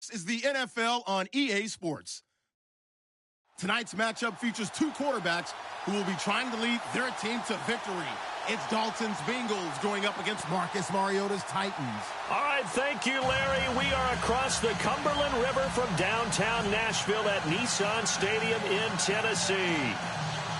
This is the NFL on EA Sports. Tonight's matchup features two quarterbacks who will be trying to lead their team to victory. It's Dalton's Bengals going up against Marcus Mariota's Titans. All right, thank you, Larry. We are across the Cumberland River from downtown Nashville at Nissan Stadium in Tennessee.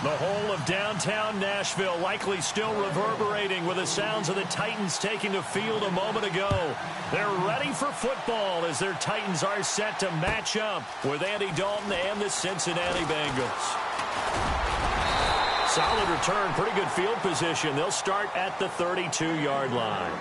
The whole of downtown Nashville likely still reverberating with the sounds of the Titans taking the field a moment ago. They're ready for football as their Titans are set to match up with Andy Dalton and the Cincinnati Bengals. Solid return, pretty good field position. They'll start at the 32-yard line.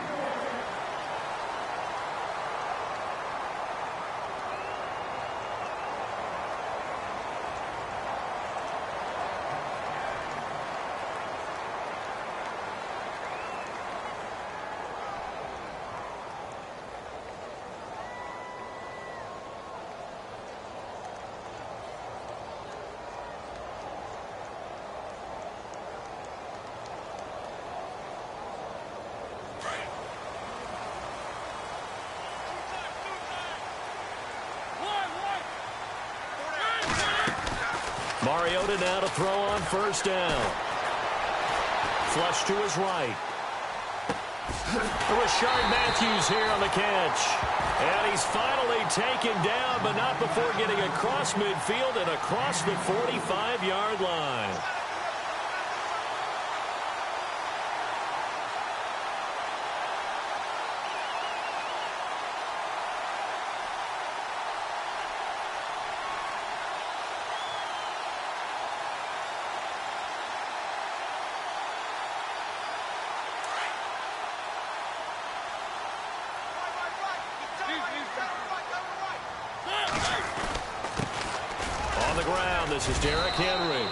Mariota now to throw on first down. Flush to his right. Rashard Matthews here on the catch. And he's finally taken down, but not before getting across midfield and across the 45-yard line. This is Derrick Henry.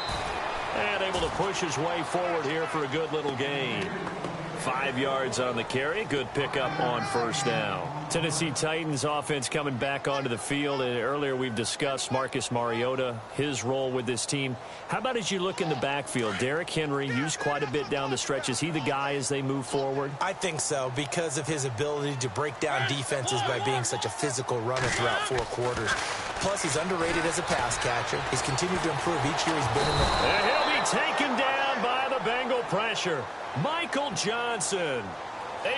And able to push his way forward here for a good little gain. 5 yards on the carry. Good pickup on first down. Tennessee Titans offense coming back onto the field. And earlier we've discussed Marcus Mariota, his role with this team. How about as you look in the backfield? Derrick Henry used quite a bit down the stretch. Is he the guy as they move forward? I think so, because of his ability to break down defenses by being such a physical runner throughout 4 quarters. Plus, he's underrated as a pass catcher. He's continued to improve each year he's been in the... And he'll be taken down by the Bengal pressure. Michael Johnson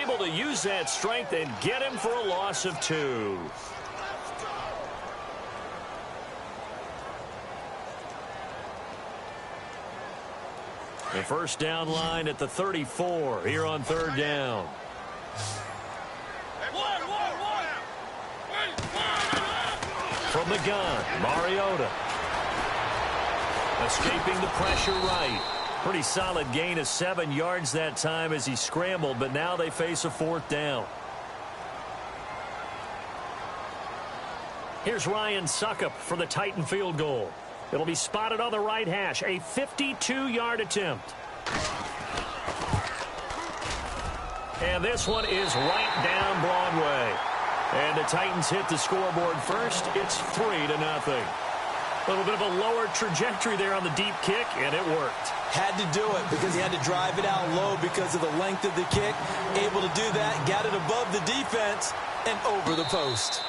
able to use that strength and get him for a loss of 2. The first down line at the 34 here on third down. From the gun, Mariota. Escaping the pressure right. Pretty solid gain of 7 yards that time as he scrambled, but now they face a 4th down. Here's Ryan Suckup for the Titan field goal. It'll be spotted on the right hash, a 52-yard attempt. And this one is right down Broadway. And the Titans hit the scoreboard first. It's 3-0. A little bit of a lower trajectory there on the deep kick, and it worked. Had to do it because he had to drive it out low because of the length of the kick. Able to do that, got it above the defense and over the post.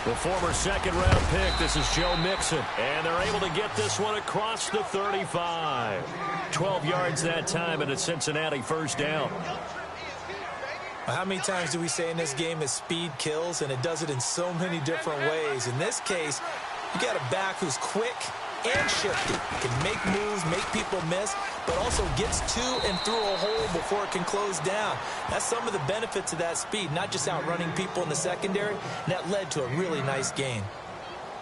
The former second-round pick, this is Joe Mixon. And they're able to get this one across the 35. 12 yards that time, and a Cincinnati first down. How many times do we say in this game that speed kills, and it does it in so many different ways? In this case, you got a back who's quick and shifty. Can make moves, make people miss, but also gets to and through a hole before it can close down. That's some of the benefits of that speed, not just outrunning people in the secondary. And that led to a really nice gain.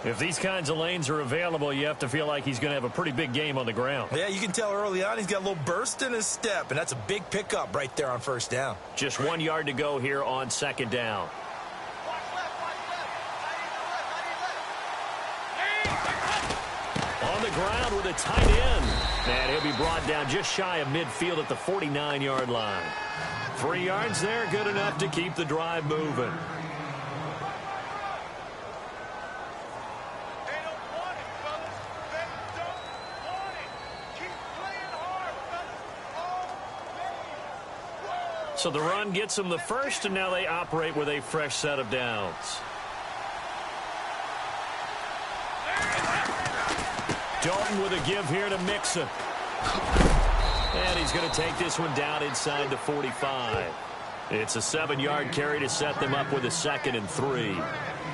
If these kinds of lanes are available, you have to feel like he's going to have a pretty big game on the ground. Yeah, you can tell early on he's got a little burst in his step, and that's a big pickup right there on first down. Just 1 yard to go here on second down. the ground with a tight end. And he'll be brought down just shy of midfield at the 49-yard line. 3 yards there, good enough to keep the drive moving. So the run gets them the first, and now they operate with a fresh set of downs. Dalton with a give here to Mixon. And he's going to take this one down inside the 45. It's a 7-yard carry to set them up with a 2nd and 3.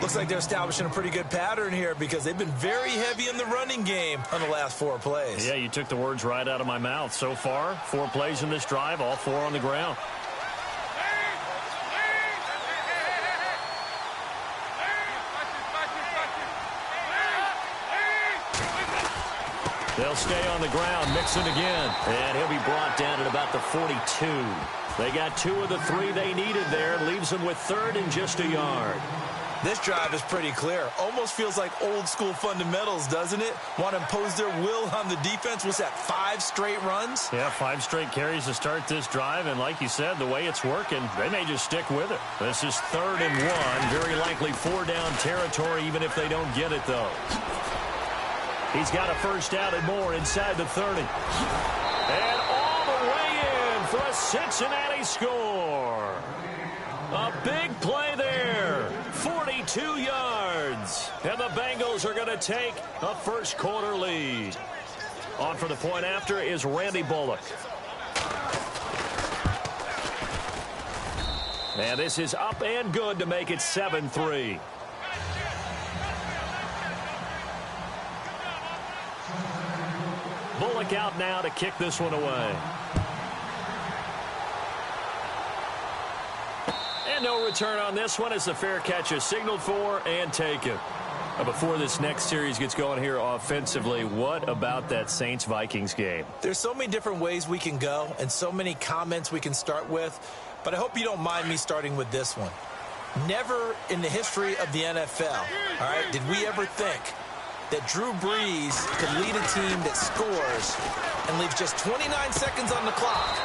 Looks like they're establishing a pretty good pattern here because they've been very heavy in the running game on the last 4 plays. Yeah, you took the words right out of my mouth. So far, 4 plays in this drive, all 4 on the ground. They'll stay on the ground. Mixon again. And he'll be brought down at about the 42. They got 2 of the 3 they needed there. Leaves them with 3rd and just a yard. This drive is pretty clear. Almost feels like old school fundamentals, doesn't it? Want to impose their will on the defense. Was that 5 straight runs? Yeah, 5 straight carries to start this drive. And like you said, the way it's working, they may just stick with it. This is 3rd and 1. Very likely 4-down territory, even if they don't get it, though. He's got a first down and more inside the 30. And all the way in for a Cincinnati score. A big play there. 42 yards. And the Bengals are going to take a first quarter lead. On for the point after is Randy Bullock. And this is up and good to make it 7-3. Bullock out now to kick this one away. And no return on this one as the fair catch is signaled for and taken. Before this next series gets going here offensively, what about that Saints-Vikings game? There's so many different ways we can go and so many comments we can start with, but I hope you don't mind me starting with this one. Never in the history of the NFL, all right, did we ever think that Drew Brees could lead a team that scores and leaves just 29 seconds on the clock,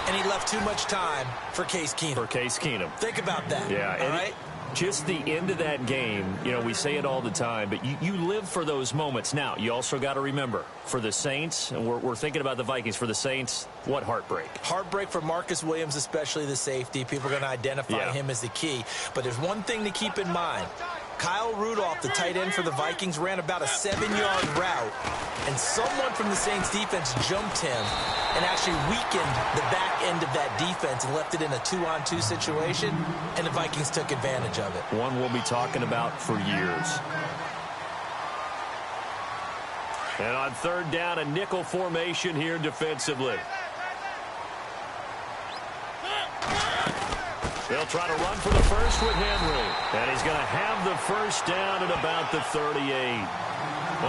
and he left too much time for Case Keenum. Think about that. Yeah, all right? Just the end of that game, you know, we say it all the time, but you live for those moments. Now, you also got to remember, for the Saints, and we're thinking about the Vikings, for the Saints, what heartbreak. Heartbreak for Marcus Williams, especially the safety. People are going to identify him as the key. But there's one thing to keep in mind. Kyle Rudolph, the tight end for the Vikings, ran about a 7-yard route, and someone from the Saints defense jumped him and actually weakened the back end of that defense and left it in a 2-on-2 situation, and the Vikings took advantage of it. One we'll be talking about for years. And on 3rd down, a nickel formation here defensively. They'll try to run for the first with Henry. And he's going to have the first down at about the 38.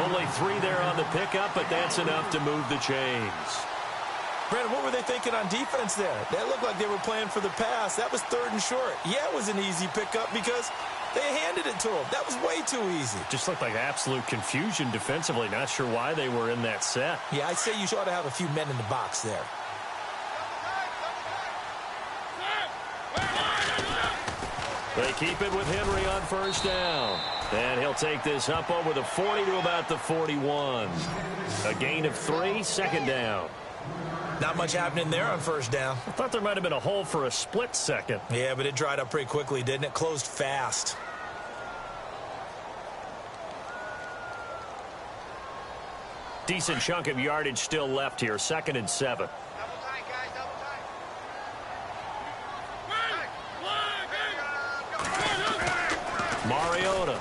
Only 3 there on the pickup, but that's enough to move the chains. Brandon, what were they thinking on defense there? That looked like they were playing for the pass. That was 3rd and short. Yeah, it was an easy pickup because they handed it to him. That was way too easy. Just looked like absolute confusion defensively. Not sure why they were in that set. Yeah, I'd say you ought to have a few men in the box there. They keep it with Henry on first down. And he'll take this up over the 40 to about the 41. A gain of 3, 2nd down. Not much happening there on first down. I thought there might have been a hole for a split second. Yeah, but it dried up pretty quickly, didn't it? Closed fast. Decent chunk of yardage still left here. 2nd and 7. Mariota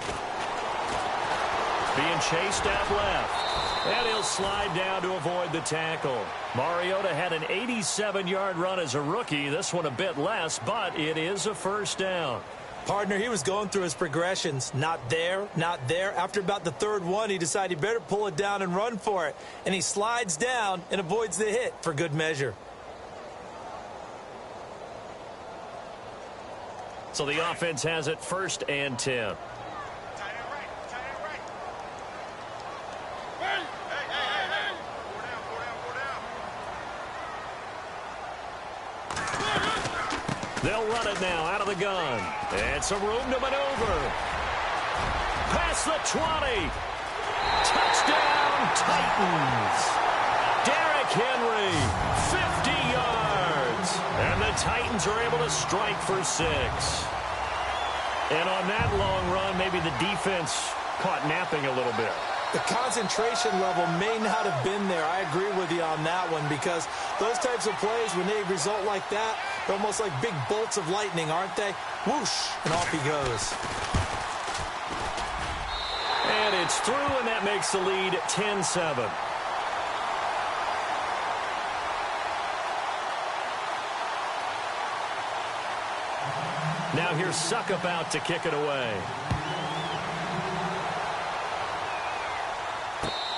being chased out left. And he'll slide down to avoid the tackle. Mariota had an 87-yard run as a rookie. This one a bit less, but it is a first down. Partner, he was going through his progressions. Not there, not there. After about the 3rd one, he decided he better pull it down and run for it. And he slides down and avoids the hit for good measure. So the offense has it 1st and 10. They'll run it now out of the gun. And some room to maneuver. Past the 20. Touchdown, Titans. Derrick Henry, 50 yards. And the Titans are able to strike for 6. And on that long run, maybe the defense caught napping a little bit. The concentration level may not have been there. I agree with you on that one, because those types of plays, when they result like that, they're almost like big bolts of lightning, aren't they? Whoosh, and off he goes. And it's through, and that makes the lead 10-7. Now here's Suckup out to kick it away.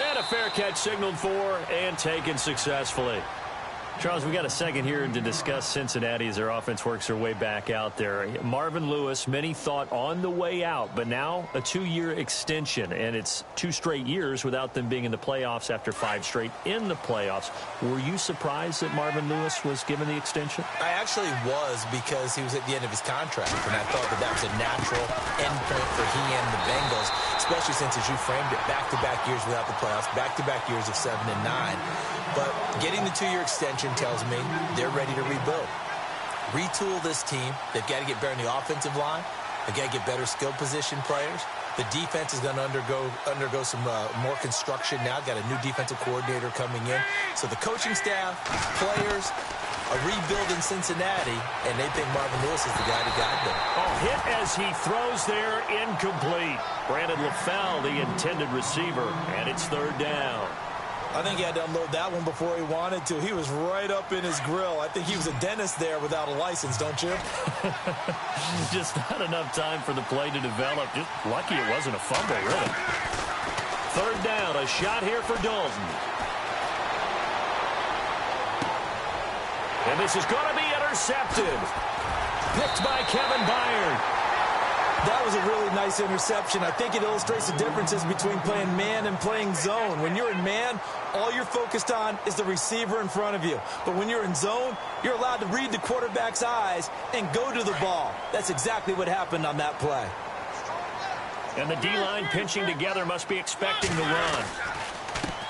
And a fair catch signaled for and taken successfully. Charles, we got a second here to discuss Cincinnati as their offense works their way back out there. Marvin Lewis, many thought on the way out, but now a 2-year extension, and it's 2 straight years without them being in the playoffs after 5 straight in the playoffs. Were you surprised that Marvin Lewis was given the extension? I actually was, because he was at the end of his contract, and I thought that was a natural endpoint for he and the Bengals, especially since, as you framed it, back-to-back years without the playoffs, back-to-back years of 7 and 9. But getting the 2-year extension tells me they're ready to rebuild. Retool this team. They've got to get better in the offensive line. They've got to get better skill position players. The defense is going to undergo some more construction now. Got a new defensive coordinator coming in. So the coaching staff, players, a rebuild in Cincinnati, and they think Marvin Lewis is the guy to guide them. Oh, hit as he throws there, incomplete. Brandon LaFell, the intended receiver, and it's 3rd down. I think he had to unload that one before he wanted to. He was right up in his grill. I think he was a dentist there without a license, don't you? Just not enough time for the play to develop. Just lucky it wasn't a fumble, really. 3rd down, a shot here for Dalton. And this is going to be intercepted. Picked by Kevin Byard. That was a really nice interception. I think it illustrates the differences between playing man and playing zone. When you're in man, all you're focused on is the receiver in front of you. But when you're in zone, you're allowed to read the quarterback's eyes and go to the ball. That's exactly what happened on that play. And the D-line pinching together must be expecting the run.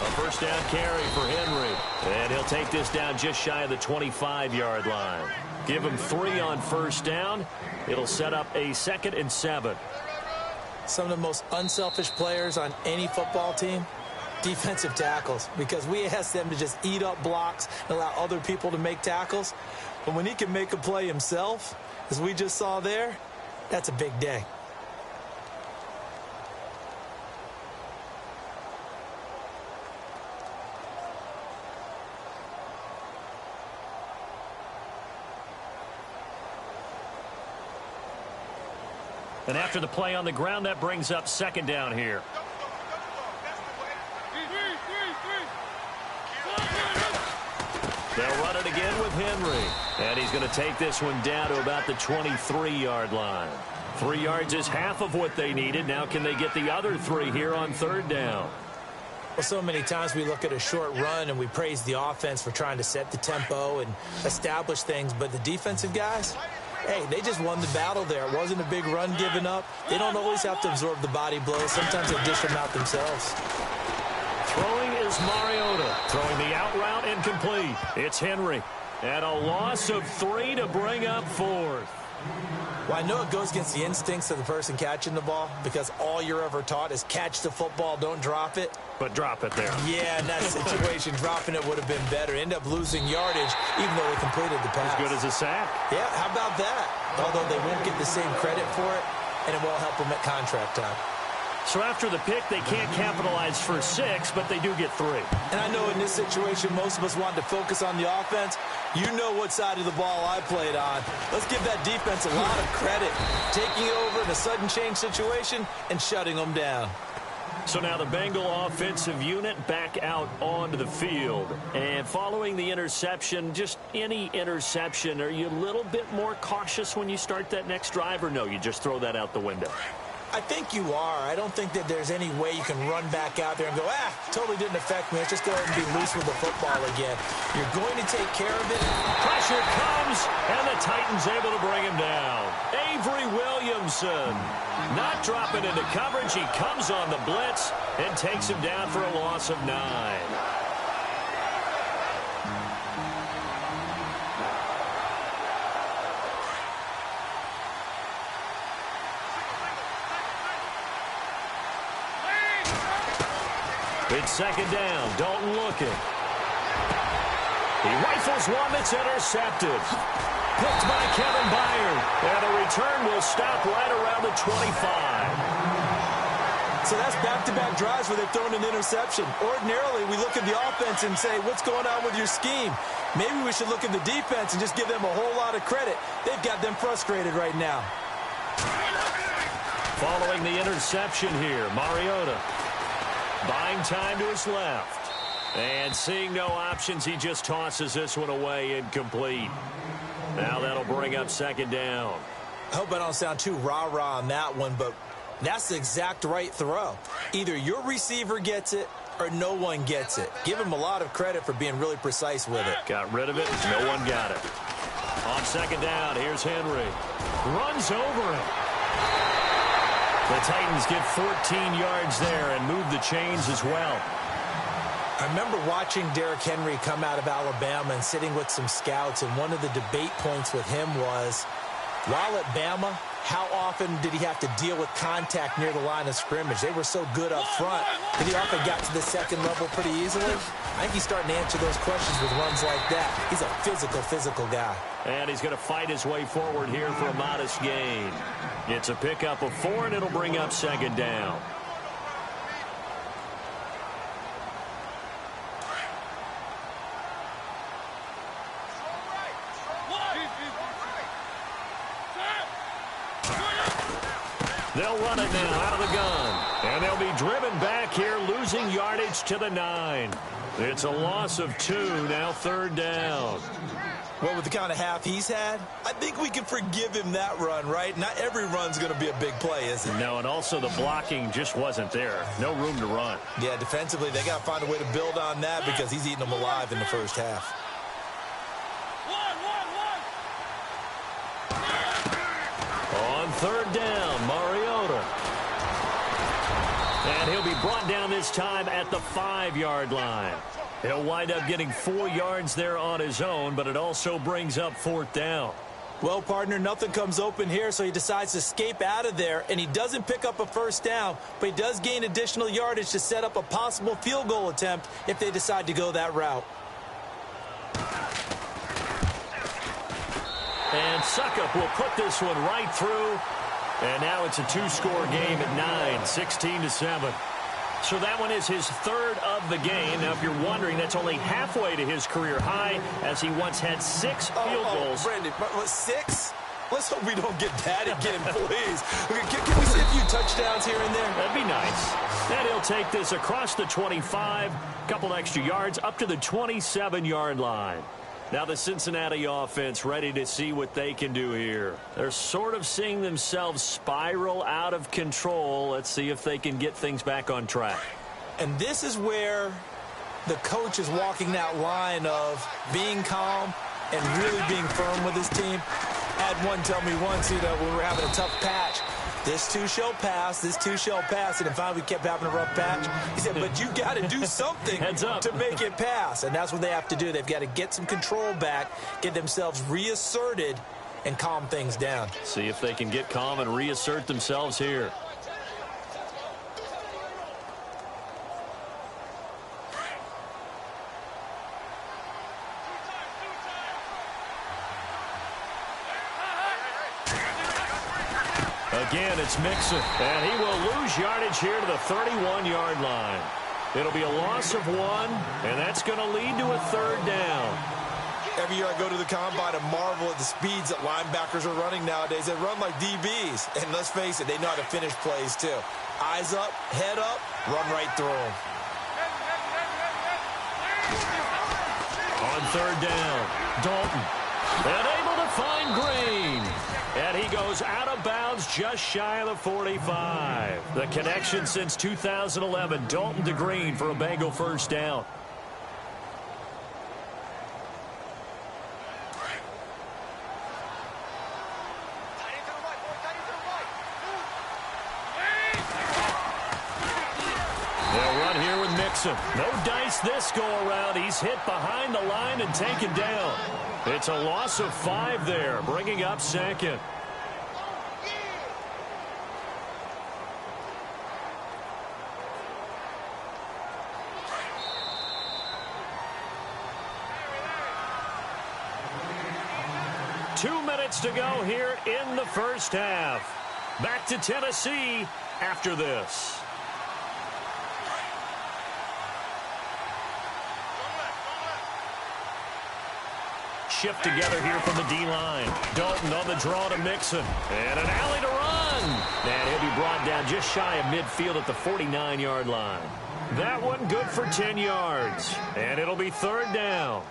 A 1st down carry for Henry. And he'll take this down just shy of the 25-yard line. Give him 3 on 1st down. It'll set up a 2nd and 7. Some of the most unselfish players on any football team, defensive tackles, because we ask them to just eat up blocks and allow other people to make tackles. But when he can make a play himself, as we just saw there, that's a big day. And after the play on the ground, that brings up 2nd down here. They'll run it again with Henry. And he's going to take this one down to about the 23-yard line. 3 yards is half of what they needed. Now can they get the other 3 here on 3rd down? Well, so many times we look at a short run and we praise the offense for trying to set the tempo and establish things. But the defensive guys, hey, they just won the battle there. It wasn't a big run given up. They don't always have to absorb the body blows. Sometimes they dish them out themselves. Throwing is Mariota. Throwing the out route incomplete. It's Henry. And a loss of 3 to bring up 4th. Well, I know it goes against the instincts of the person catching the ball, because all you're ever taught is catch the football, don't drop it. But drop it there. Yeah, in that situation, dropping it would have been better. End up losing yardage, even though they completed the pass. As good as a sack. Yeah, how about that? Although they won't get the same credit for it, and it won't help them at contract time. So after the pick, they can't capitalize for 6, but they do get 3. And I know in this situation, most of us want to focus on the offense. You know what side of the ball I played on. Let's give that defense a lot of credit. Taking it over in a sudden change situation and shutting them down. So now the Bengal offensive unit back out onto the field. And following the interception, just any interception, are you a little bit more cautious when you start that next drive, or no, you just throw that out the window? I think you are. I don't think that there's any way you can run back out there and go, totally didn't affect me. Let's just go ahead and be loose with the football again. You're going to take care of it. Pressure comes, and the Titans able to bring him down. Avery Williamson not dropping into coverage. He comes on the blitz and takes him down for a loss of 9. It's second down. Dalton looking. He rifles one that's intercepted. Picked by Kevin Byard. And a return will stop right around the 25. So that's back-to-back drives where they've thrown an interception. Ordinarily, we look at the offense and say, what's going on with your scheme? Maybe we should look at the defense and just give them a whole lot of credit. They've got them frustrated right now. Following the interception here, Mariota buying time to his left. And seeing no options, he just tosses this one away incomplete. Now that'll bring up second down. I hope I don't sound too rah-rah on that one, but that's the exact right throw. Either your receiver gets it or no one gets it. Give him a lot of credit for being really precise with it. Got rid of it. No one got it. On second down, here's Henry. Runs over it. The Titans get 14 yards there and move the chains as well. I remember watching Derrick Henry come out of Alabama and sitting with some scouts, and one of the debate points with him was, while at Bama, how often did he have to deal with contact near the line of scrimmage? They were so good up front that he often got to the second level pretty easily. I think he's starting to answer those questions with runs like that. He's a physical guy. And he's going to fight his way forward here for a modest gain. It's a pickup of 4, and it'll bring up second down. They'll run it now out of the gun. And they'll be driven back here, losing yardage to the 9. It's a loss of 2, now third down. Well, with the kind of half he's had, I think we can forgive him that run, right? Not every run's going to be a big play, is it? No, and also the blocking just wasn't there. No room to run. Yeah, defensively, they got to find a way to build on that because he's eating them alive in the first half. On third down, Mariota. And he'll be brought down this time at the 5-yard line. He'll wind up getting 4 yards there on his own, but it also brings up fourth down. Well, partner, nothing comes open here, so he decides to escape out of there, and he doesn't pick up a first down, but he does gain additional yardage to set up a possible field goal attempt if they decide to go that route. And Suckup will put this one right through, and now it's a 2-score game at 9, 16-7. So that one is his third of the game. Now, if you're wondering, that's only halfway to his career high, as he once had 6 field goals. Brandon, what, 6? Let's hope we don't get that again, please. Can we see a few touchdowns here and there? That'd be nice. And he'll take this across the 25, couple extra yards, up to the 27-yard line. Now the Cincinnati offense ready to see what they can do here. They're sort of seeing themselves spiral out of control. Let's see if they can get things back on track. And this is where the coach is walking that line of being calm and really being firm with his team. I had one tell me once, when we were having a tough patch, this too shall pass, this too shall pass, and then finally we kept having a rough patch. He said, but you got to do something to make it pass, and that's what they have to do. They've got to get some control back, get themselves reasserted, and calm things down. See if they can get calm and reassert themselves here. Again, it's Mixon, and he will lose yardage here to the 31-yard line. It'll be a loss of 1, and that's going to lead to a third down. Every year I go to the combine and marvel at the speeds that linebackers are running nowadays. They run like DBs, and let's face it, they know how to finish plays too. Eyes up, head up, run right through them. On third down, Dalton. And able to find Green. And he goes out of bounds just shy of the 45. The connection since 2011, Dalton to Green for a Bengal first down. They'll run here with Mixon. No dice this go-around. He's hit behind the line and taken down. It's a loss of 5 there, bringing up second. Two minutes to go here in the first half. Back to Tennessee after this. Shift together here from the D-line. Dalton on the draw to Mixon. And an alley to run. And he'll be brought down just shy of midfield at the 49-yard line. That one good for 10 yards. And it'll be third down.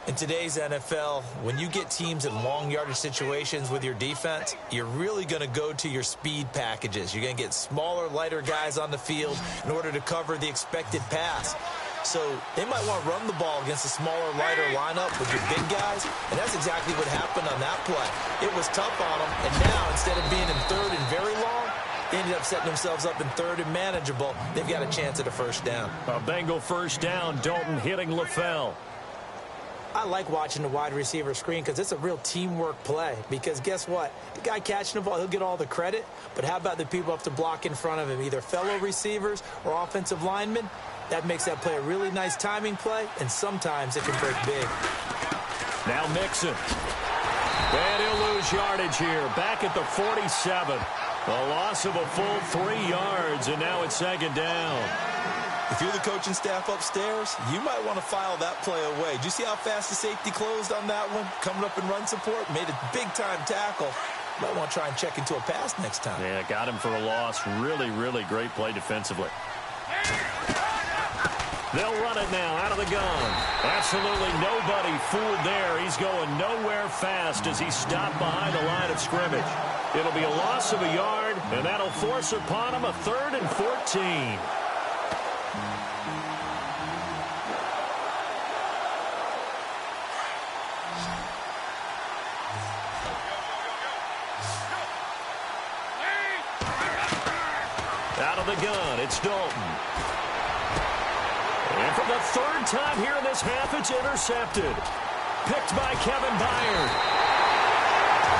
In today's NFL, when you get teams in long yardage situations with your defense, you're really going to go to your speed packages. You're going to get smaller, lighter guys on the field in order to cover the expected pass. So they might want to run the ball against a smaller, lighter lineup with your big guys, and that's exactly what happened on that play. It was tough on them, and now instead of being in third and very long, they ended up setting themselves up in third and manageable. They've got a chance at a first down. A Bengal first down, Dalton hitting LaFell. I like watching the wide receiver screen because it's a real teamwork play. Because guess what? The guy catching the ball, he'll get all the credit. But how about the people up to block in front of him, either fellow receivers or offensive linemen? That makes that play a really nice timing play, and sometimes it can break big. Now Mixon. And he'll lose yardage here. Back at the 47. A loss of a full 3 yards, and now it's second down. If you're the coaching staff upstairs, you might want to file that play away. Did you see how fast the safety closed on that one? Coming up in run support, made a big-time tackle. Might want to try and check into a pass next time. Yeah, got him for a loss. Really, really great play defensively. They'll run it now out of the gun. Absolutely nobody fooled there. He's going nowhere fast as he's stopped behind the line of scrimmage. It'll be a loss of a yard, and that'll force upon him a 3rd and 14. Out of the gun, it's Dalton. And for the 3rd time here in this half, it's intercepted. Picked by Kevin Byard.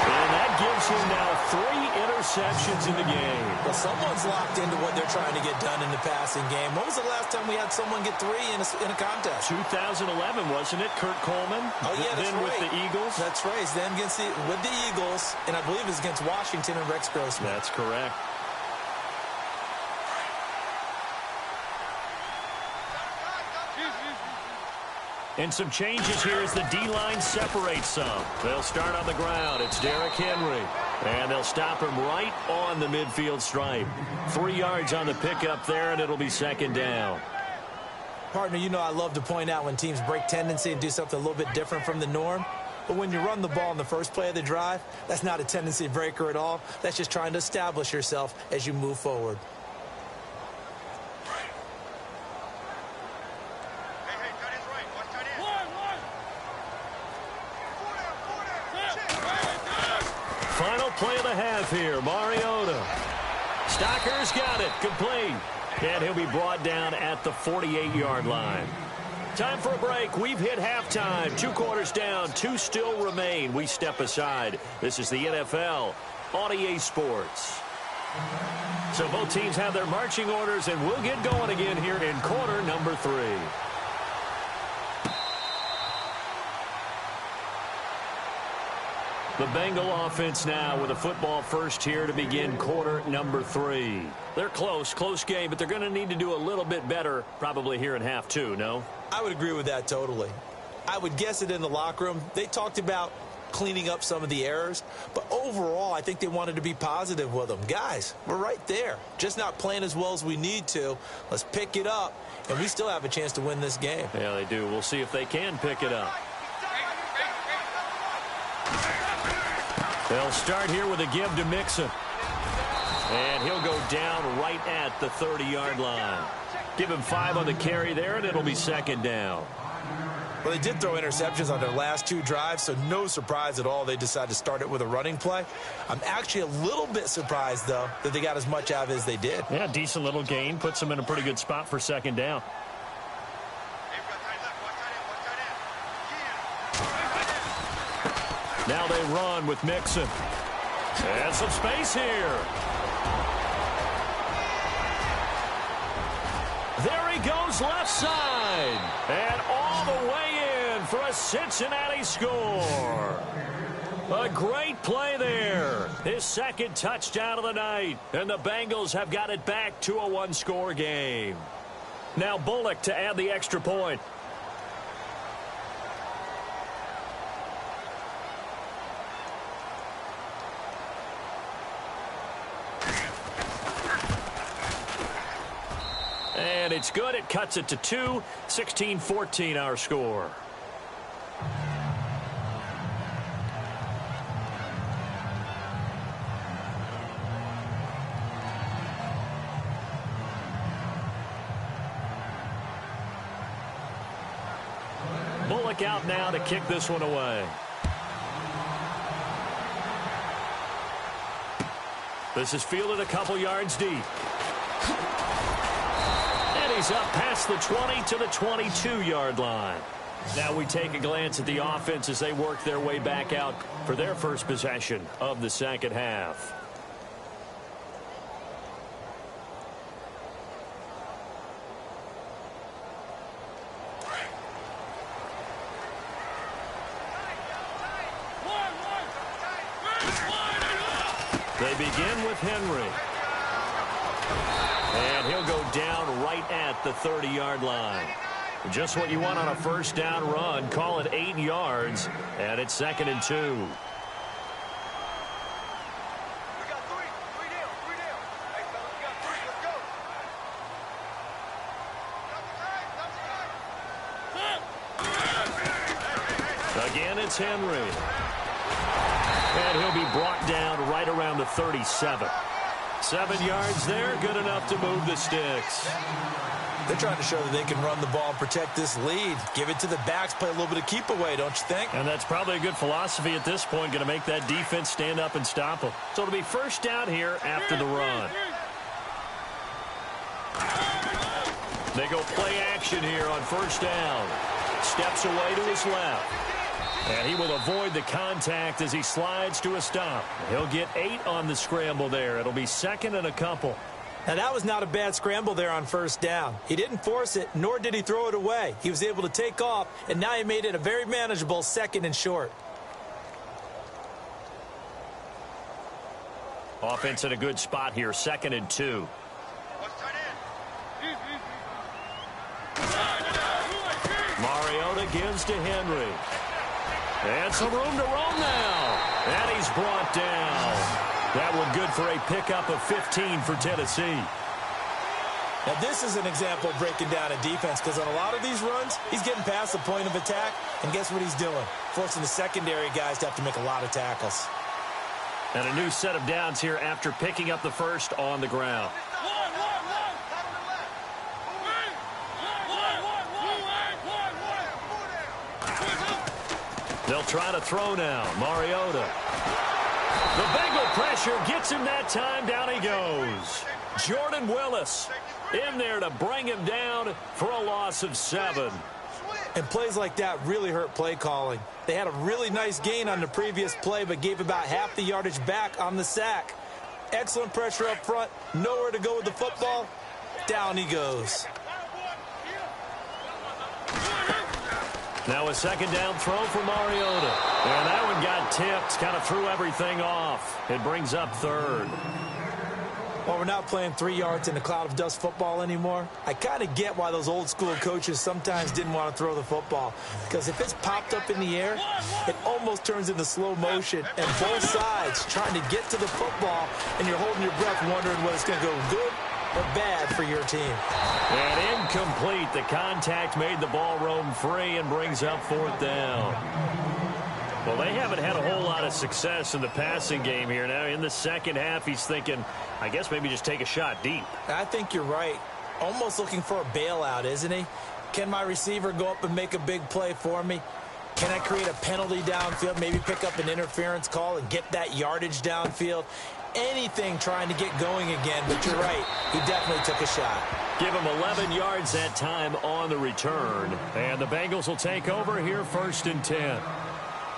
And that gives him now 3 interceptions in the game. Well, someone's locked into what they're trying to get done in the passing game. When was the last time we had someone get 3 in a contest? 2011, wasn't it? Kurt Coleman. Oh, yeah, that's then right. With the Eagles. That's right. Then with the Eagles, and I believe it was against Washington and Rex Grossman. That's correct. And some changes here as the D-line separates some. They'll start on the ground. It's Derrick Henry. And they'll stop him right on the midfield stripe. 3 yards on the pickup there, and it'll be second down. Partner, you know I love to point out when teams break tendency and do something a little bit different from the norm. But when you run the ball in the first play of the drive, that's not a tendency breaker at all. That's just trying to establish yourself as you move forward. Final play of the half here, Mariota. Stocker's got it, complete. And he'll be brought down at the 48-yard line. Time for a break. We've hit halftime. 2 quarters down, 2 still remain. We step aside. This is the NFL on EA Sports. So both teams have their marching orders, and we'll get going again here in quarter number 3. The Bengal offense now with a football first here to begin quarter number 3. They're close game, but they're going to need to do a little bit better probably here in half 2, no? I would agree with that totally. I would guess it in the locker room. They talked about cleaning up some of the errors, but overall I think they wanted to be positive with them. Guys, we're right there. Just not playing as well as we need to. Let's pick it up, and we still have a chance to win this game. Yeah, they do. We'll see if they can pick it up. They'll start here with a give to Mixon. And he'll go down right at the 30-yard line. Give him 5 on the carry there, and it'll be second down. Well, they did throw interceptions on their last 2 drives, so no surprise at all they decided to start it with a running play. I'm actually a little bit surprised, though, that they got as much out of it as they did. Yeah, decent little gain. Puts them in a pretty good spot for second down. Now they run with Mixon. And some space here. There he goes left side. And all the way in for a Cincinnati score. A great play there. His second touchdown of the night. And the Bengals have got it back to a 1-score game. Now Bullock to add the extra point. And it's good. It cuts it to 2. 16-14 our score. Bullock out now to kick this one away. This is fielded a couple yards deep. He's up past the 20 to the 22-yard line. Now we take a glance at the offense as they work their way back out for their first possession of the second half. They begin with Henry. And he'll go down right at the 30-yard line. Just what you want on a first down run. Call it 8 yards, and it's 2nd and 2. We got 3 down. Hey, fellas, we got 3. Let's go. Again, it's Henry. And he'll be brought down right around the 37. 7 yards there, good enough to move the sticks. They're trying to show that they can run the ball and protect this lead. Give it to the backs, play a little bit of keep away, don't you think? And that's probably a good philosophy at this point, going to make that defense stand up and stop them. So it'll be first down here after the run. They go play action here on first down. Steps away to his left. And he will avoid the contact as he slides to a stop. He'll get 8 on the scramble there. It'll be 2nd and a couple. Now, that was not a bad scramble there on first down. He didn't force it, nor did he throw it away. He was able to take off, and now he made it a very manageable 2nd and short. Offense in a good spot here, 2nd and 2. Mariota gives to Henry. And some room to roam now. And he's brought down. That one good for a pickup of 15 for Tennessee. Now, this is an example of breaking down a defense, because on a lot of these runs, he's getting past the point of attack, and guess what he's doing? Forcing the secondary guys to have to make a lot of tackles. And a new set of downs here after picking up the first on the ground. They'll try to throw now. Mariota. The Bengal pressure gets him that time. Down he goes. Jordan Willis in there to bring him down for a loss of 7. And plays like that really hurt play calling. They had a really nice gain on the previous play, but gave about half the yardage back on the sack. Excellent pressure up front. Nowhere to go with the football. Down he goes. Now a second down throw for Mariota. And that one got tipped. Kind of threw everything off. It brings up 3rd. Well, we're not playing 3 yards in a cloud of dust football anymore. I kind of get why those old school coaches sometimes didn't want to throw the football. Because if it's popped up in the air, it almost turns into slow motion. And both sides trying to get to the football, and you're holding your breath wondering whether it's going to go good or bad for your team. And incomplete. The contact made the ball roam free and brings up 4th down. Well, they haven't had a whole lot of success in the passing game here. Now, in the second half, he's thinking, I guess maybe just take a shot deep. I think you're right. Almost looking for a bailout, isn't he? Can my receiver go up and make a big play for me? Can I create a penalty downfield, maybe pick up an interference call and get that yardage downfield? Anything trying to get going again, but you're right. He definitely took a shot. Give him 11 yards that time on the return. And the Bengals will take over here 1st and 10.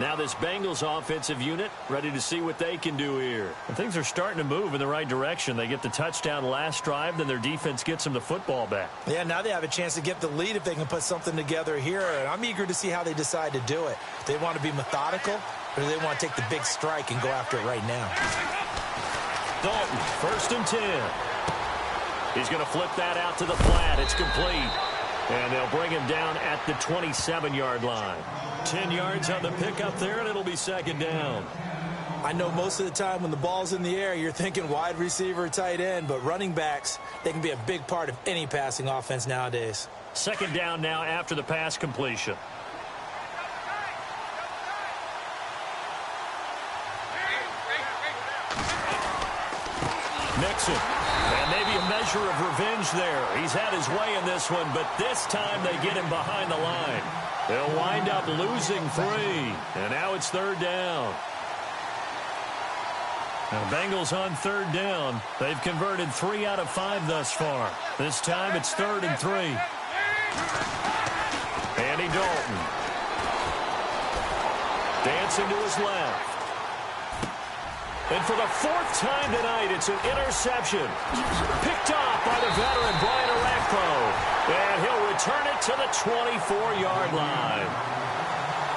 Now this Bengals offensive unit ready to see what they can do here. And things are starting to move in the right direction. They get the touchdown last drive, then their defense gets them the football back. Yeah, now they have a chance to get the lead if they can put something together here. And I'm eager to see how they decide to do it. Do they want to be methodical, or do they want to take the big strike and go after it right now? Dalton, 1st and 10. He's going to flip that out to the flat. It's complete. And they'll bring him down at the 27-yard line. 10 yards on the pickup there, and it'll be 2nd down. I know most of the time when the ball's in the air, you're thinking wide receiver, tight end, but running backs, they can be a big part of any passing offense nowadays. 2nd down now after the pass completion. Mixon. And maybe a measure of revenge there. He's had his way in this one, but this time they get him behind the line. They'll wind up losing 3. And now it's 3rd down. Now, Bengals on 3rd down. They've converted 3 out of 5 thus far. This time it's 3rd and 3. Andy Dalton. Dancing to his left. And for the 4th time tonight, it's an interception. Picked off by the veteran Brian Orakpo. And he'll return it to the 24-yard line.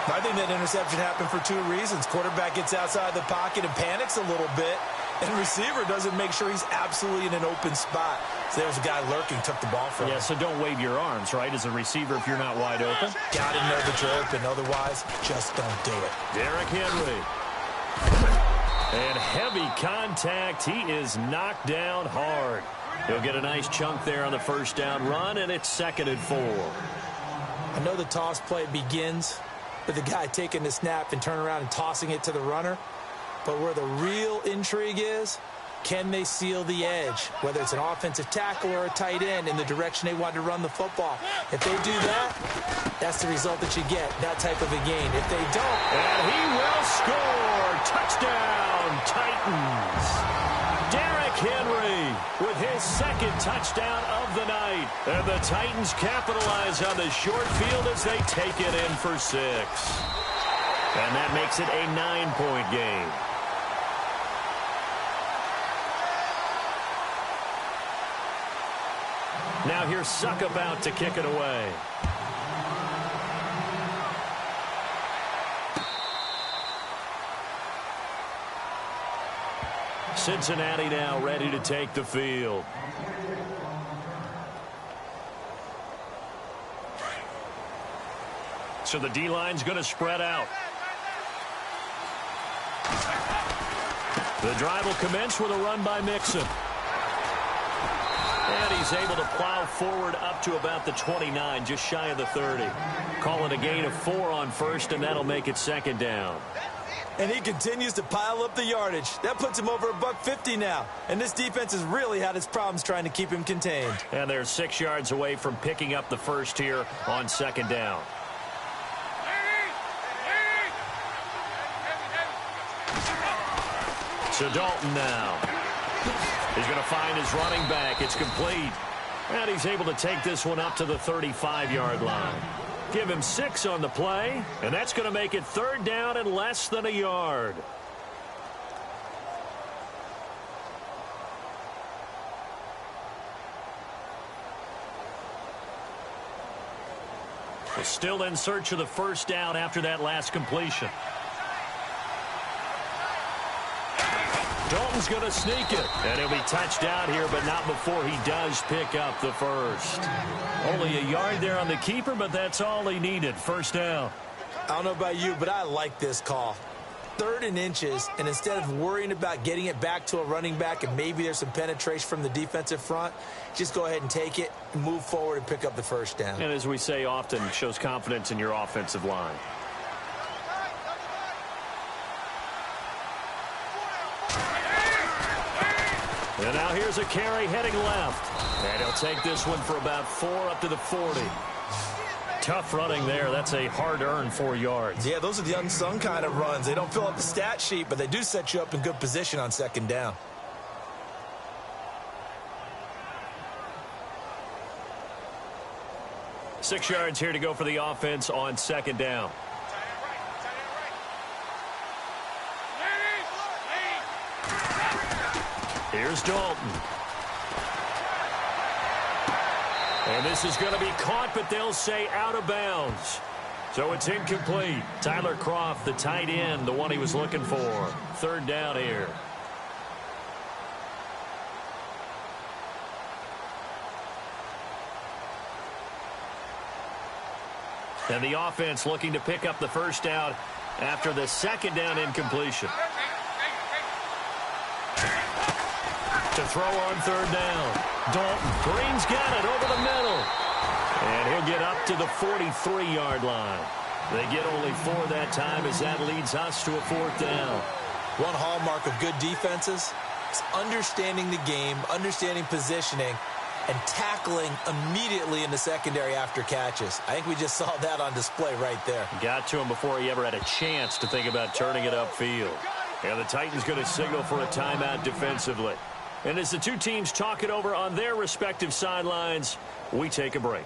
I think that interception happened for 2 reasons. Quarterback gets outside the pocket and panics a little bit. And receiver doesn't make sure he's absolutely in an open spot. So there was a guy lurking, took the ball from him. Yeah, so don't wave your arms, right, as a receiver if you're not wide open. Got to know that you're open. Otherwise, just don't do it. Derrick Henry. And heavy contact. He is knocked down hard. He'll get a nice chunk there on the 1st down run, and it's 2nd and 4. I know the toss play begins with the guy taking the snap and turning around and tossing it to the runner. But where the real intrigue is, can they seal the edge, whether it's an offensive tackle or a tight end, in the direction they want to run the football? If they do that, that's the result that you get, that type of a game. If they don't... And he will score! Touchdown, Titans! Derrick Henry with his 2nd touchdown of the night. And the Titans capitalize on the short field as they take it in for 6. And that makes it a 9-point game. Now here's Suck about to kick it away. Cincinnati now ready to take the field. So the D-line's going to spread out. The drive will commence with a run by Mixon. And he's able to plow forward up to about the 29, just shy of the 30. Call it a gain of 4 on 1st, and that'll make it 2nd down. And he continues to pile up the yardage. That puts him over $150 now. And this defense has really had its problems trying to keep him contained. And they're 6 yards away from picking up the 1st here on 2nd down. So Dalton now. He's going to find his running back. It's complete. And he's able to take this one up to the 35-yard line. Give him 6 on the play, and that's going to make it 3rd down and less than a yard. We're still in search of the 1st down after that last completion. Dalton's going to sneak it, and he'll be touched out here, but not before he does pick up the 1st. Only a yard there on the keeper, but that's all he needed. 1st down. I don't know about you, but I like this call. 3rd and inches, and instead of worrying about getting it back to a running back and maybe there's some penetration from the defensive front, just go ahead and take it, move forward, and pick up the 1st down. And as we say often, shows confidence in your offensive line. has a carry heading left. And he'll take this one for about 4 up to the 40. Tough running there. That's a hard-earned 4 yards. Yeah, those are the unsung kind of runs. They don't fill up the stat sheet, but they do set you up in good position on second down. Six yards here to go for the offense on second down. Here's Dalton. And this is going to be caught, but they'll say out of bounds. So it's incomplete. Tyler Croft, the tight end, the one he was looking for. Third down here. And the offense looking to pick up the first down after the second down incompletion. To throw on third down. Dalton. Green's got it over the middle. And he'll get up to the 43-yard line. They get only 4 that time as that leads us to a fourth down. One hallmark of good defenses is understanding the game, understanding positioning, and tackling immediately in the secondary after catches. I think we just saw that on display right there. Got to him before he ever had a chance to think about turning it upfield. And the Titans going to signal for a timeout defensively. And as the two teams talk it over on their respective sidelines, we take a break.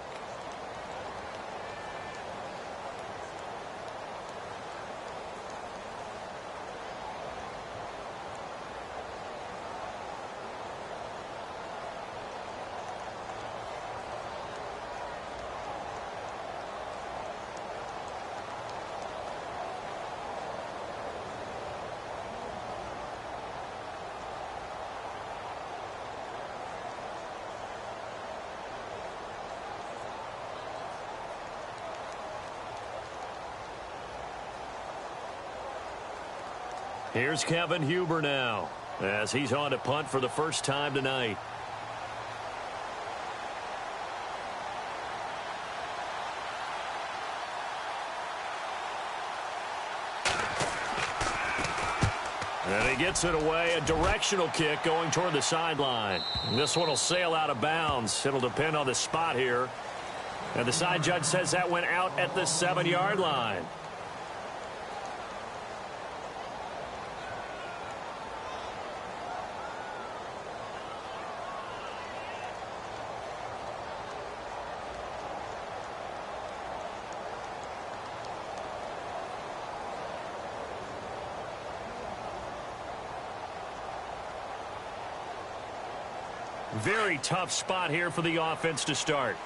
Here's Kevin Huber now, as he's on to punt for the first time tonight. And he gets it away, a directional kick going toward the sideline. This one will sail out of bounds. It'll depend on the spot here. And the side judge says that went out at the 7-yard line. Very tough spot here for the offense to start.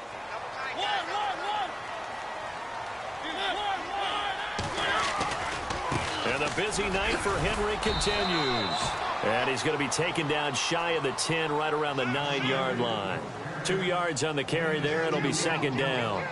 And the busy night for Henry continues. And he's going to be taken down shy of the 10, right around the 9-yard line. 2 yards on the carry there. It'll be second down.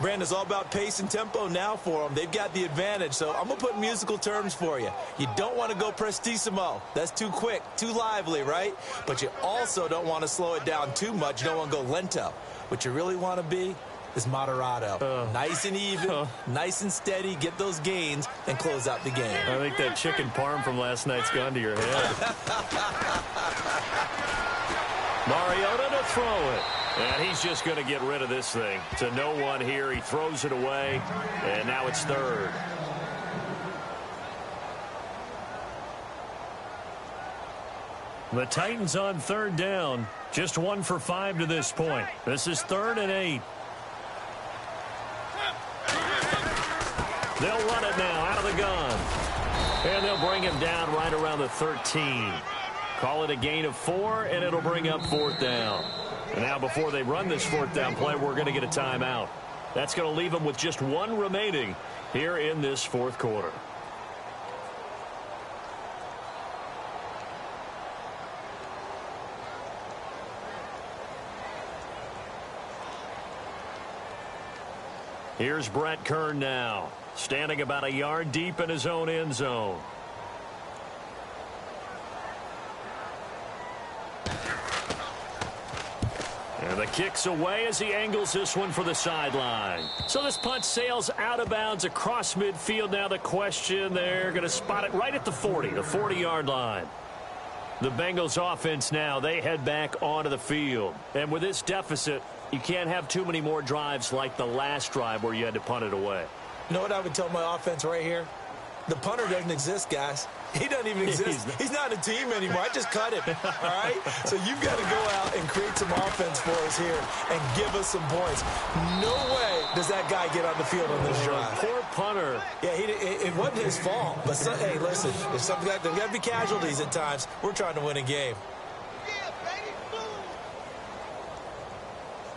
Brandon, it's all about pace and tempo now for them. They've got the advantage, so I'm going to put musical terms for you. You don't want to go prestissimo. That's too quick, too lively, right? But you also don't want to slow it down too much. You don't want to go lento. What you really want to be is moderato. Nice and even, nice and steady, get those gains, and close out the game. I think that chicken parm from last night's gone to your head. Mariota to throw it. And he's just going to get rid of this thing. To no one here. He throws it away. And now it's third. The Titans on third down. Just 1 for 5 to this point. This is 3rd and 8. They'll run it now out of the gun. And they'll bring him down right around the 13. Call it a gain of 4, and it'll bring up 4th down. And now before they run this 4th down play, we're going to get a timeout. That's going to leave them with just 1 remaining here in this 4th quarter. Here's Brett Kern now, standing about a yard deep in his own end zone. And the kick's away as he angles this one for the sideline. So this punt sails out of bounds across midfield. Now the question, they're going to spot it right at the 40, the 40-yard line. The Bengals offense now, they head back onto the field. And with this deficit, you can't have too many more drives like the last drive where you had to punt it away. You know what I would tell my offense right here? The punter doesn't exist, guys. He doesn't even exist. He's not a team anymore. I just cut him, all right? So you've got to go out and create some offense for us here and give us some points. No way does that guy get on the field on this drive. Poor punter. Yeah, it wasn't his fault. But, hey, listen, there's got to be casualties at times. We're trying to win a game.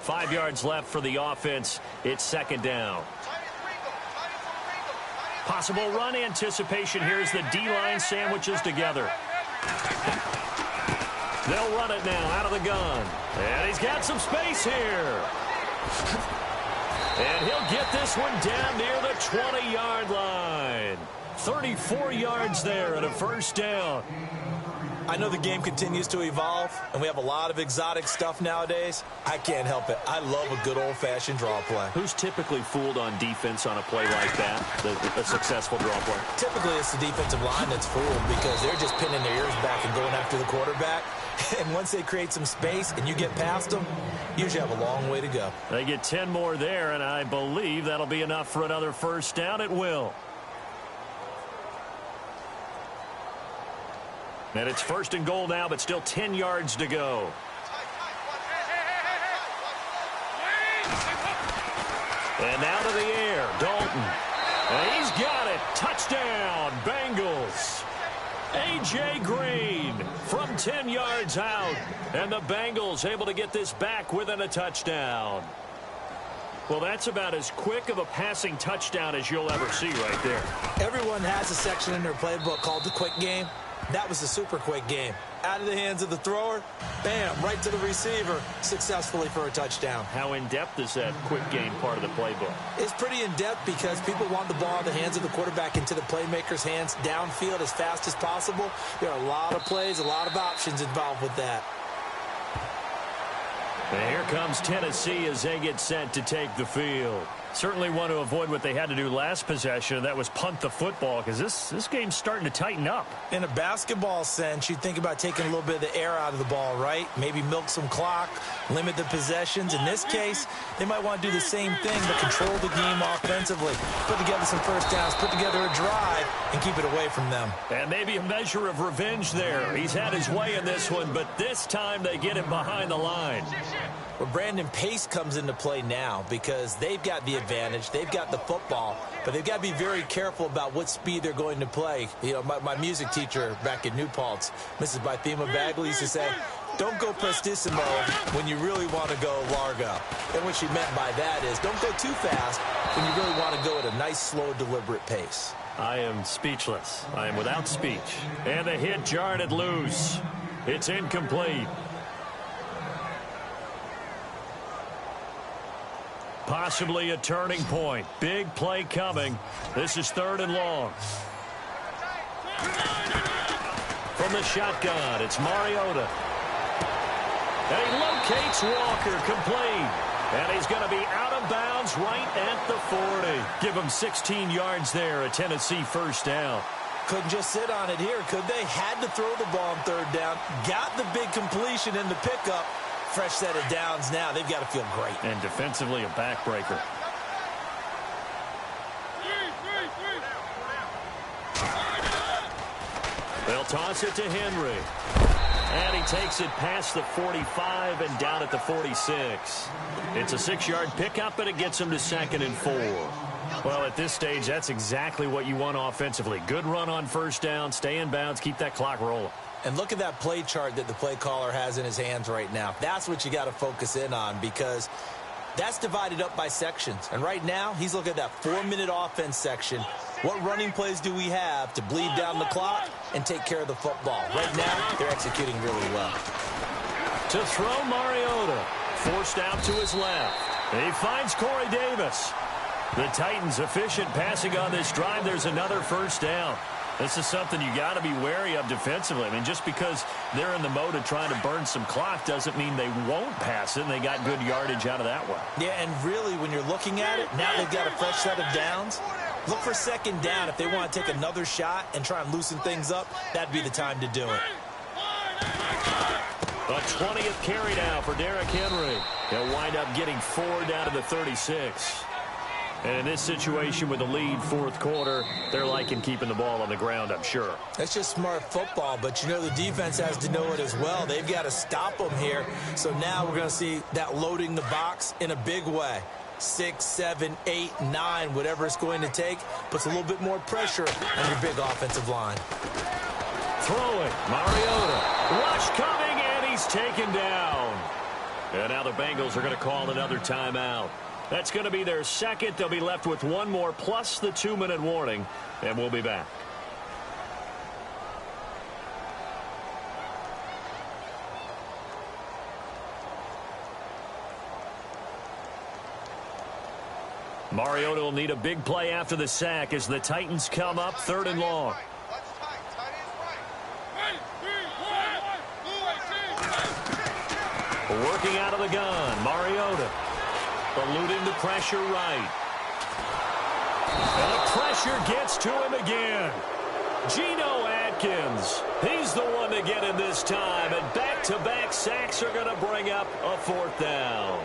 5 yards left for the offense. It's second down. Possible run anticipation. Here's the D-line sandwiches together. They'll run it now out of the gun. And he's got some space here. And he'll get this one down near the 20-yard line. 34 yards there and a first down. I know the game continues to evolve, and we have a lot of exotic stuff nowadays. I can't help it. I love a good old-fashioned draw play. Who's typically fooled on defense on a play like that, a successful draw play? Typically, it's the defensive line that's fooled because they're just pinning their ears back and going after the quarterback. And once they create some space and you get past them, you usually have a long way to go. They get 10 more there, and I believe that'll be enough for another first down. It will. And it's first and goal now, but still 10 yards to go. And out of the air, Dalton. And he's got it. Touchdown, Bengals. A.J. Green from 10 yards out. And the Bengals able to get this back within a touchdown. Well, that's about as quick of a passing touchdown as you'll ever see right there. Everyone has a section in their playbook called the quick game. That was the super quick game. Out of the hands of the thrower, bam, right to the receiver, successfully for a touchdown. How in-depth is that quick game part of the playbook? It's pretty in-depth because people want the ball in the hands of the quarterback into the playmaker's hands downfield as fast as possible. There are a lot of plays, a lot of options involved with that. And here comes Tennessee as they get set to take the field. Certainly want to avoid what they had to do last possession. That was punt the football because this game's starting to tighten up. In a basketball sense, you think about taking a little bit of the air out of the ball, right? Maybe milk some clock, limit the possessions. In this case, they might want to do the same thing but control the game offensively. Put together some first downs, put together a drive, and keep it away from them. And maybe a measure of revenge there. He's had his way in this one, but this time they get him behind the line. Well, Brandon, pace comes into play now because they've got the advantage. They've got the football, but they've got to be very careful about what speed they're going to play. You know, my music teacher back in New Paltz, Mrs. Bythema Bagley, used to say, don't go prestissimo when you really want to go largo. And what she meant by that is don't go too fast when you really want to go at a nice, slow, deliberate pace. I am speechless. I am without speech. And the hit jarred it loose. It's incomplete. Possibly a turning point. Big play coming. This is third and long. From the shotgun, it's Mariota. And he locates Walker, complete. And he's going to be out of bounds right at the 40. Give him 16 yards there, a Tennessee first down. Couldn't just sit on it here, could they? Had to throw the ball on third down. Got the big completion in the pickup. Fresh set of downs now. They've got to feel great. And defensively, a backbreaker. They'll toss it to Henry. And he takes it past the 45 and down at the 46. It's a 6-yard pickup, and it gets him to 2nd and 4. Well, at this stage, that's exactly what you want offensively. Good run on first down, stay in bounds, keep that clock rolling. And look at that play chart that the play caller has in his hands right now. That's what you got to focus in on because that's divided up by sections. And right now, he's looking at that 4-minute offense section. What running plays do we have to bleed down the clock and take care of the football? Right now, they're executing really well. To throw Mariota. Forced out to his left. He finds Corey Davis. The Titans efficient passing on this drive. There's another first down. This is something you got to be wary of defensively. I mean, just because they're in the mode of trying to burn some clock doesn't mean they won't pass it, and they got good yardage out of that one. Yeah, and really, when you're looking at it, now they've got a fresh set of downs. Look for second down. If they want to take another shot and try and loosen things up, that'd be the time to do it. A 20th carry now for Derrick Henry. He'll wind up getting 4 down to the 36. And in this situation with the lead fourth quarter, they're liking keeping the ball on the ground, I'm sure. That's just smart football, but you know the defense has to know it as well. They've got to stop them here. So now we're going to see that loading the box in a big way. 6, 7, 8, 9, whatever it's going to take, puts a little bit more pressure on your big offensive line. Throwing, Mariota. Rush coming, and he's taken down. And now the Bengals are going to call another timeout. That's going to be their second. They'll be left with one more plus the 2-minute warning, and we'll be back. Mariota will need a big play after the sack as the Titans come up 3rd and long. Working out of the gun, Mariota. Eluding the pressure right. And the pressure gets to him again. Geno Atkins. He's the one to get in this time. And back-to-back sacks are going to bring up a 4th down.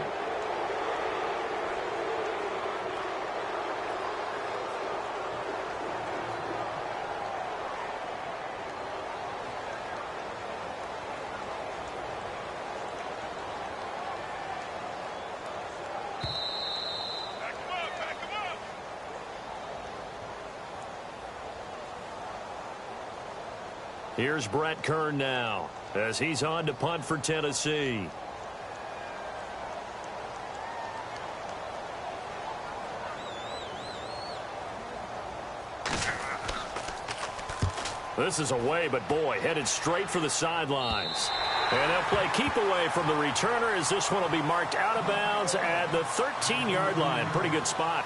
Here's Brett Kern now as he's on to punt for Tennessee. This is away, but boy, headed straight for the sidelines. And they'll play keep away from the returner as this one will be marked out of bounds at the 13-yard line. Pretty good spot.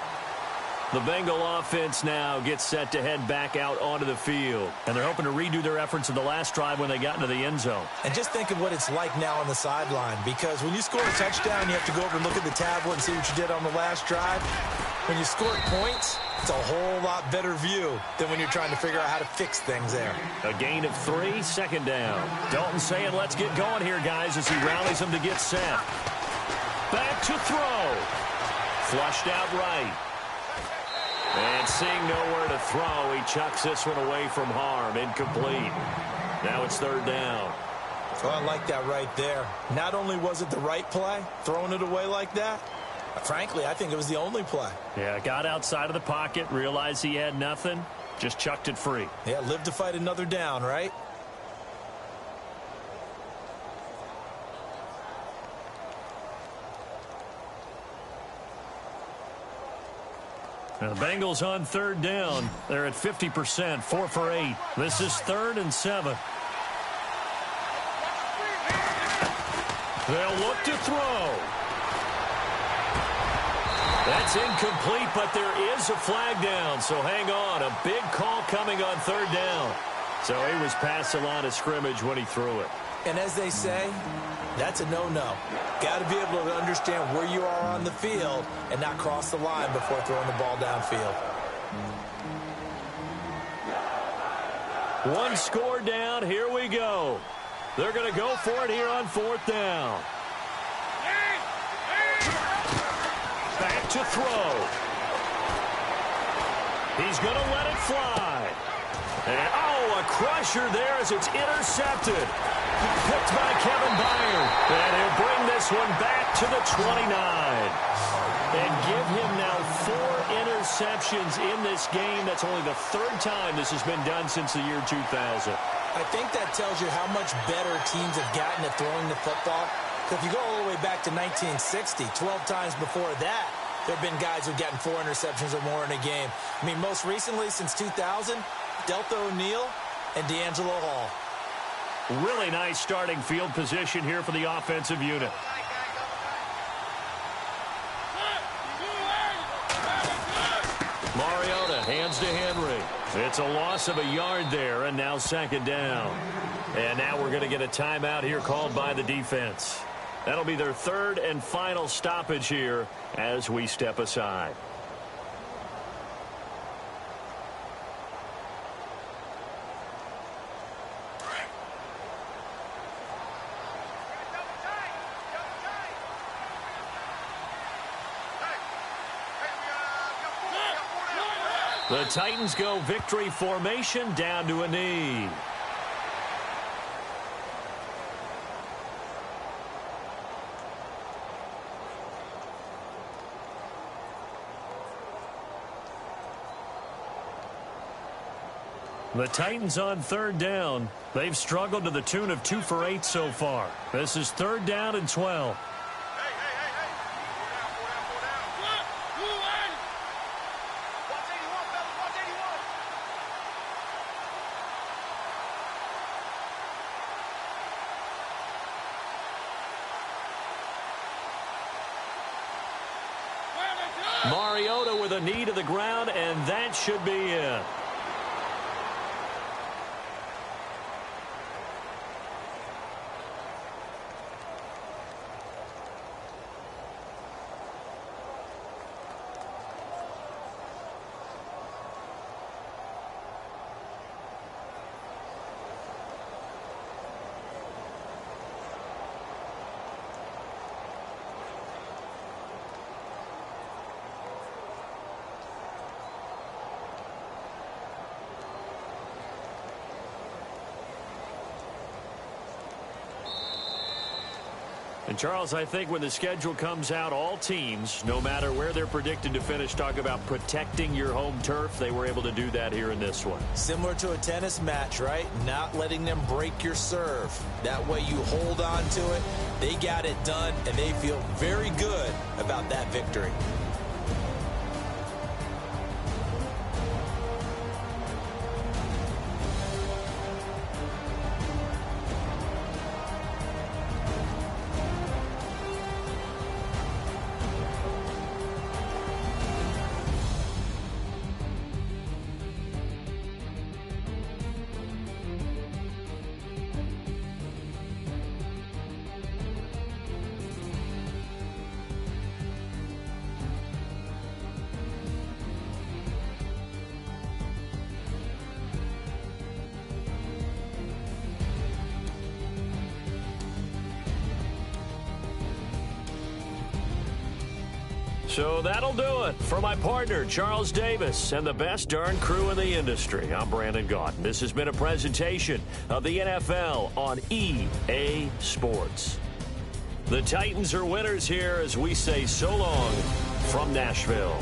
The Bengal offense now gets set to head back out onto the field. And they're hoping to redo their efforts in the last drive when they got into the end zone. And just think of what it's like now on the sideline, because when you score a touchdown, you have to go over and look at the tablet and see what you did on the last drive. When you score points, it's a whole lot better view than when you're trying to figure out how to fix things there. A gain of 3, 2nd down. Dalton saying, let's get going here, guys, as he rallies them to get set. Back to throw. Flushed out right. And seeing nowhere to throw, he chucks this one away from harm. Incomplete. Now it's 3rd down. Oh, I like that right there. Not only was it the right play, throwing it away like that, frankly, I think it was the only play. Yeah, got outside of the pocket, realized he had nothing, just chucked it free. Yeah, live to fight another down, right? Now the Bengals on 3rd down. They're at 50%, 4 for 8. This is 3rd and 7. They'll look to throw. That's incomplete, but there is a flag down, so hang on. A big call coming on 3rd down. So he was past the line of scrimmage when he threw it. And as they say, that's a no-no. Got to be able to understand where you are on the field and not cross the line before throwing the ball downfield. One score down. Here we go. They're going to go for it here on 4th down. Back to throw. He's going to let it fly. And, oh, a crusher there as it's intercepted. Picked by Kevin Byard. And he'll bring this one back to the 29. And give him now 4 interceptions in this game. That's only the 3rd time this has been done since the year 2000. I think that tells you how much better teams have gotten at throwing the football. If you go all the way back to 1960, 12 times before that, there have been guys who've gotten 4 interceptions or more in a game. I mean, most recently, since 2000, Delta O'Neal and D'Angelo Hall. Really nice starting field position here for the offensive unit. Mariota hands to Henry. It's a loss of a yard there, and now 2nd down. And now we're going to get a timeout here called by the defense. That'll be their 3rd and final stoppage here as we step aside. The Titans go victory formation down to a knee. The Titans on third down. They've struggled to the tune of 2 for 8 so far. This is 3rd down and 12. Hey. Watch 81, fellas. Watch 81. Mariota with a knee to the ground, and that should be it. And, Charles, I think when the schedule comes out, all teams, no matter where they're predicted to finish, talk about protecting your home turf. They were able to do that here in this one. Similar to a tennis match, right? Not letting them break your serve. That way you hold on to it. They got it done, and they feel very good about that victory. So that'll do it. For my partner, Charles Davis, and the best darn crew in the industry, I'm Brandon Gaudin. This has been a presentation of the NFL on EA Sports. The Titans are winners here as we say so long from Nashville.